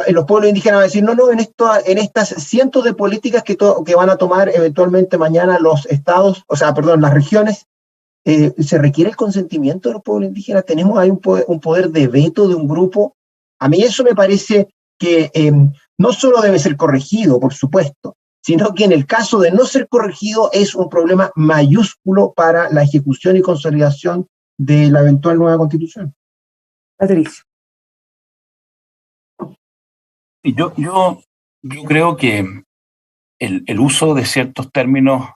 Los pueblos indígenas van a decir, no, en estas cientos de políticas que van a tomar eventualmente mañana los estados, las regiones, se requiere el consentimiento de los pueblos indígenas, tenemos ahí un poder de veto de un grupo. A mí eso me parece que no solo debe ser corregido, por supuesto, sino que en el caso de no ser corregido es un problema mayúsculo para la ejecución y consolidación de la eventual nueva constitución.
Patricio.
Yo creo que el uso de ciertos términos,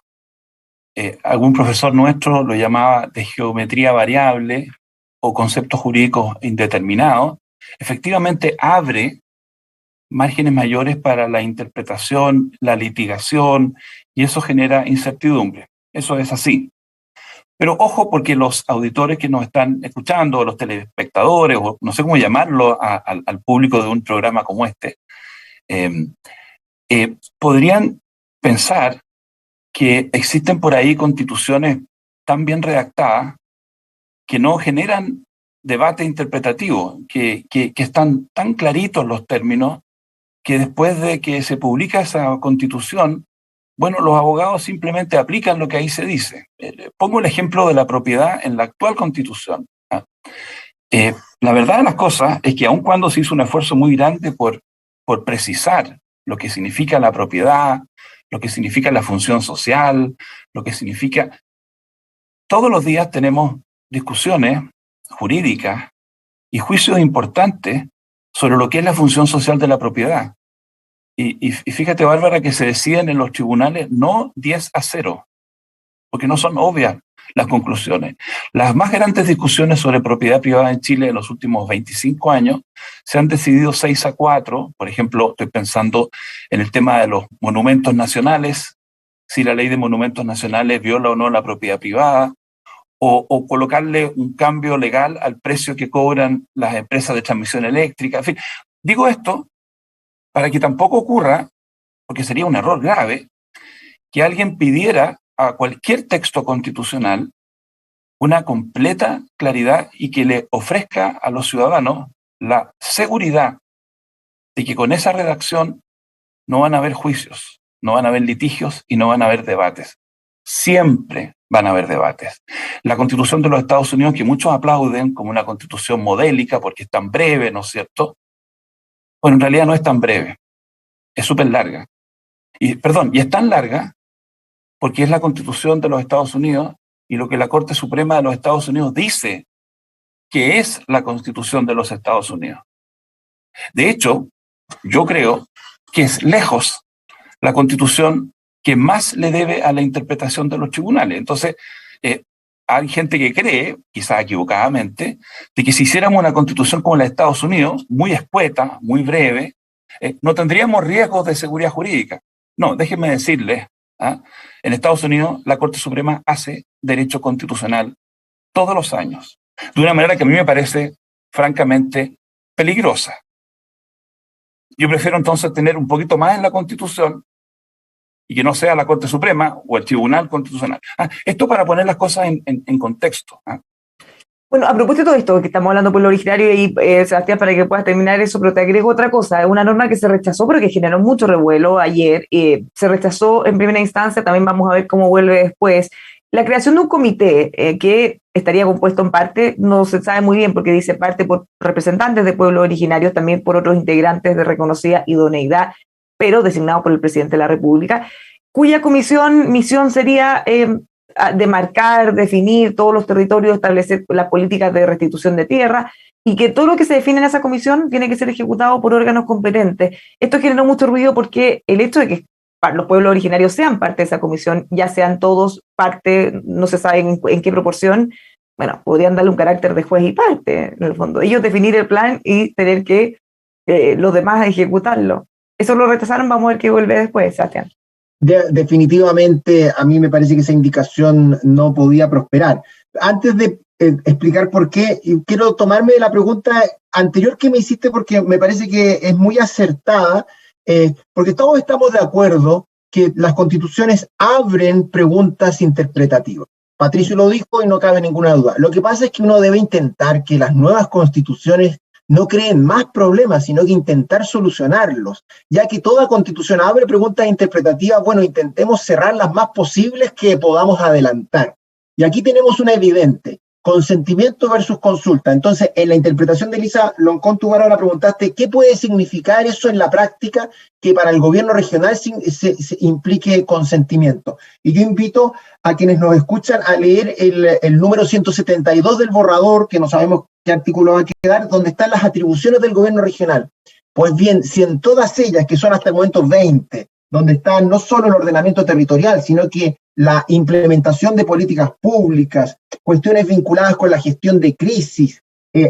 algún profesor nuestro lo llamaba de geometría variable o conceptos jurídicos indeterminados, efectivamente abre márgenes mayores para la interpretación, la litigación, y eso genera incertidumbre. Eso es así. Pero ojo, porque los auditores que nos están escuchando, los telespectadores, o no sé cómo llamarlo al público de un programa como este, podrían pensar que existen por ahí constituciones tan bien redactadas que no generan debate interpretativo, que están tan claritos los términos que después de que se publica esa constitución, bueno, los abogados simplemente aplican lo que ahí se dice. Pongo el ejemplo de la propiedad en la actual constitución. La verdad de las cosas es que aun cuando se hizo un esfuerzo muy grande por precisar lo que significa la propiedad, lo que significa la función social, lo que significa... Todos los días tenemos discusiones jurídicas y juicios importantes sobre lo que es la función social de la propiedad. Y fíjate, Bárbara, que se deciden en los tribunales no 10-0, porque no son obvias las conclusiones. Las más grandes discusiones sobre propiedad privada en Chile en los últimos 25 años se han decidido 6-4. Por ejemplo, estoy pensando en el tema de los monumentos nacionales, si la ley de monumentos nacionales viola o no la propiedad privada, o colocarle un cambio legal al precio que cobran las empresas de transmisión eléctrica. En fin, digo esto para que tampoco ocurra, porque sería un error grave, que alguien pidiera a cualquier texto constitucional una completa claridad y que le ofrezca a los ciudadanos la seguridad de que con esa redacción no van a haber juicios, no van a haber litigios y no van a haber debates. Siempre van a haber debates. La Constitución de los Estados Unidos, que muchos aplauden como una constitución modélica porque es tan breve, ¿no es cierto? Bueno, en realidad no es tan breve, es súper larga. Y es tan larga porque es la Constitución de los Estados Unidos y lo que la Corte Suprema de los Estados Unidos dice que es la Constitución de los Estados Unidos. De hecho, yo creo que es lejos la Constitución que más le debe a la interpretación de los tribunales. Entonces, hay gente que cree, quizás equivocadamente, de que si hiciéramos una Constitución como la de Estados Unidos, muy escueta, muy breve, no tendríamos riesgos de seguridad jurídica. No, déjenme decirles, en Estados Unidos la Corte Suprema hace derecho constitucional todos los años, de una manera que a mí me parece francamente peligrosa. Yo prefiero entonces tener un poquito más en la Constitución y que no sea la Corte Suprema o el Tribunal Constitucional. Esto para poner las cosas en contexto.
Bueno, a propósito de esto, que estamos hablando por lo originario, y Sebastián, para que puedas terminar eso, pero te agrego otra cosa. Es una norma que se rechazó, pero que generó mucho revuelo ayer. Se rechazó en primera instancia, también vamos a ver cómo vuelve después. La creación de un comité que estaría compuesto en parte, no se sabe muy bien porque dice parte por representantes de pueblos originarios, también por otros integrantes de reconocida idoneidad, pero designado por el presidente de la República, cuya misión sería demarcar, definir todos los territorios, establecer las políticas de restitución de tierra, y que todo lo que se define en esa comisión tiene que ser ejecutado por órganos competentes. Esto generó mucho ruido porque el hecho de que los pueblos originarios sean parte de esa comisión, ya sean todos parte, no se sabe en qué proporción, bueno, podrían darle un carácter de juez y parte, en el fondo. Ellos definir el plan y tener que los demás ejecutarlo. Eso lo retrasaron, vamos a ver qué vuelve después, Sebastián.
Definitivamente, a mí me parece que esa indicación no podía prosperar. Antes de explicar por qué, quiero tomarme de la pregunta anterior que me hiciste porque me parece que es muy acertada, porque todos estamos de acuerdo que las constituciones abren preguntas interpretativas. Patricio lo dijo y no cabe ninguna duda. Lo que pasa es que uno debe intentar que las nuevas constituciones no creen más problemas, sino que intentar solucionarlos, ya que toda constitución abre preguntas interpretativas. Bueno, intentemos cerrar las más posibles que podamos adelantar. Y aquí tenemos una evidente, consentimiento versus consulta. Entonces, en la interpretación de Elisa Loncón, tú ahora preguntaste, ¿qué puede significar eso en la práctica que para el gobierno regional se implique consentimiento? Y yo invito a quienes nos escuchan a leer el número 172 del borrador, que no sabemos qué artículo va a quedar, donde están las atribuciones del gobierno regional. Pues bien, si en todas ellas, que son hasta el momento 20, donde está no solo el ordenamiento territorial, sino que la implementación de políticas públicas, cuestiones vinculadas con la gestión de crisis,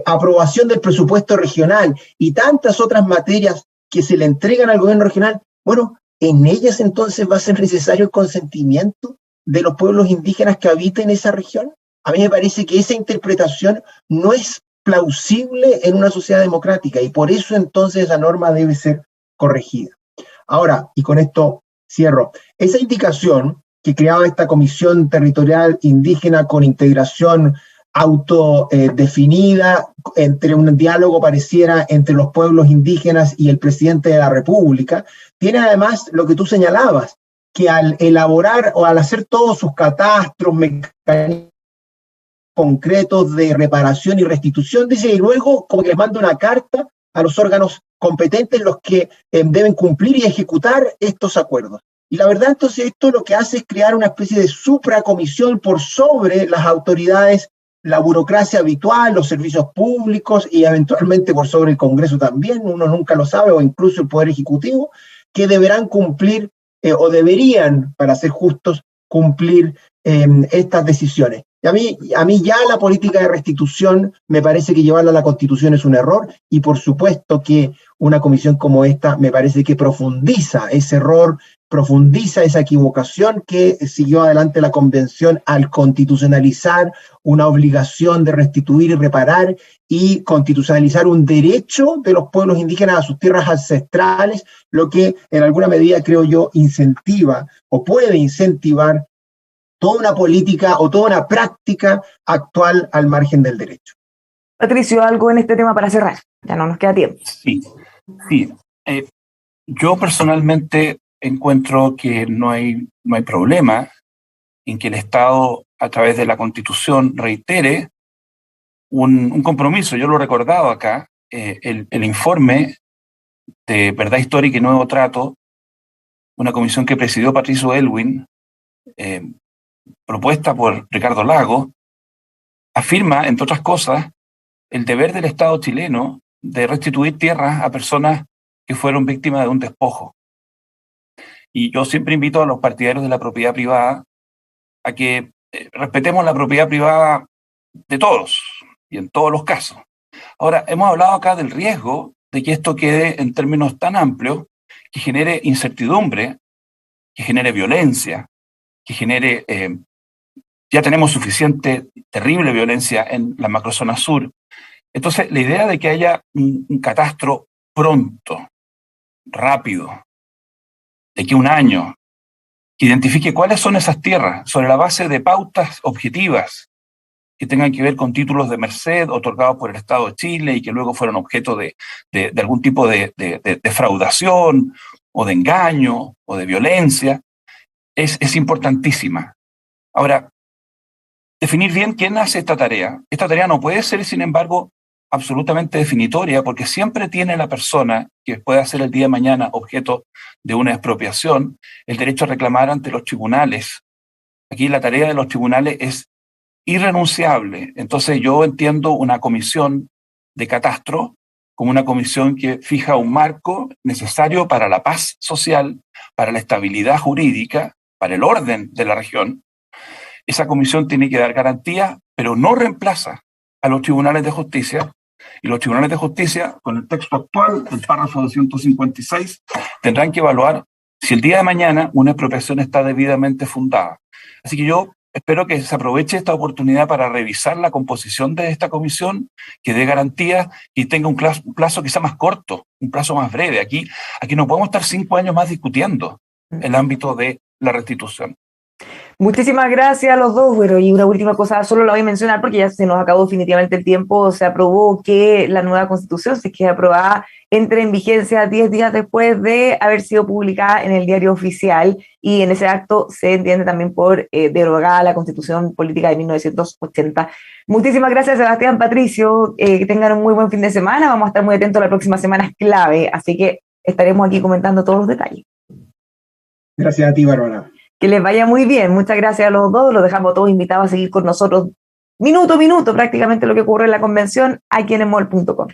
aprobación del presupuesto regional y tantas otras materias que se le entregan al gobierno regional, bueno, en ellas entonces va a ser necesario el consentimiento de los pueblos indígenas que habitan en esa región. A mí me parece que esa interpretación no es plausible en una sociedad democrática y por eso entonces esa norma debe ser corregida. Ahora, y con esto cierro, esa indicación que creaba esta comisión territorial indígena con integración autodefinida, entre un diálogo pareciera entre los pueblos indígenas y el presidente de la República, tiene además lo que tú señalabas, que al elaborar o al hacer todos sus catastros, mecanismos concretos de reparación y restitución, dice, y luego como que les manda una carta a los órganos competentes los que deben cumplir y ejecutar estos acuerdos. Y la verdad, entonces, esto lo que hace es crear una especie de supracomisión por sobre las autoridades, la burocracia habitual, los servicios públicos y eventualmente por sobre el Congreso también, uno nunca lo sabe, o incluso el Poder Ejecutivo, que deberán cumplir o deberían, para ser justos, cumplir estas decisiones. Y a mí ya la política de restitución me parece que llevarla a la Constitución es un error y por supuesto que una comisión como esta me parece que profundiza ese error, profundiza esa equivocación que siguió adelante la Convención al constitucionalizar una obligación de restituir y reparar y constitucionalizar un derecho de los pueblos indígenas a sus tierras ancestrales, lo que en alguna medida creo yo incentiva o puede incentivar toda una política o toda una práctica actual al margen del derecho.
Patricio, algo en este tema para cerrar, ya no nos queda tiempo.
Sí. Yo personalmente encuentro que no hay problema en que el Estado, a través de la Constitución, reitere un compromiso. Yo lo he recordado acá, el informe de Verdad Histórica y Nuevo Trato, una comisión que presidió Patricio Aylwin, propuesta por Ricardo Lagos, afirma, entre otras cosas, el deber del Estado chileno de restituir tierras a personas que fueron víctimas de un despojo. Y yo siempre invito a los partidarios de la propiedad privada a que respetemos la propiedad privada de todos y en todos los casos. Ahora, hemos hablado acá del riesgo de que esto quede en términos tan amplios que genere incertidumbre, que genere violencia, que genere Ya tenemos suficiente, terrible violencia en la macrozona sur. Entonces, la idea de que haya un catastro pronto, rápido, de que un año, que identifique cuáles son esas tierras sobre la base de pautas objetivas que tengan que ver con títulos de merced otorgados por el Estado de Chile y que luego fueron objeto de algún tipo de defraudación o de engaño o de violencia, es importantísima. Ahora, definir bien quién hace esta tarea. Esta tarea no puede ser, sin embargo, absolutamente definitoria, porque siempre tiene la persona que pueda ser el día de mañana objeto de una expropiación el derecho a reclamar ante los tribunales. Aquí la tarea de los tribunales es irrenunciable. Entonces yo entiendo una comisión de catastro como una comisión que fija un marco necesario para la paz social, para la estabilidad jurídica, para el orden de la región. Esa comisión tiene que dar garantía, pero no reemplaza a los tribunales de justicia. Y los tribunales de justicia, con el texto actual, el párrafo 256, tendrán que evaluar si el día de mañana una expropiación está debidamente fundada. Así que yo espero que se aproveche esta oportunidad para revisar la composición de esta comisión, que dé garantía y tenga un plazo quizá más corto, un plazo más breve. Aquí no podemos estar 5 años más discutiendo el ámbito de la restitución.
Muchísimas gracias a los dos. Bueno, y una última cosa, solo la voy a mencionar porque ya se nos acabó definitivamente el tiempo. Se aprobó que la nueva Constitución, si es que es aprobada, entre en vigencia 10 días después de haber sido publicada en el Diario Oficial, y en ese acto se entiende también por derogada la Constitución Política de 1980. Muchísimas gracias, Sebastián, Patricio. Que tengan un muy buen fin de semana. Vamos a estar muy atentos a la próxima semana, es clave, así que estaremos aquí comentando todos los detalles.
Gracias a ti, Bárbara.
Que les vaya muy bien. Muchas gracias a los dos. Los dejamos todos invitados a seguir con nosotros minuto a minuto prácticamente lo que ocurre en la convención aquí en emol.com.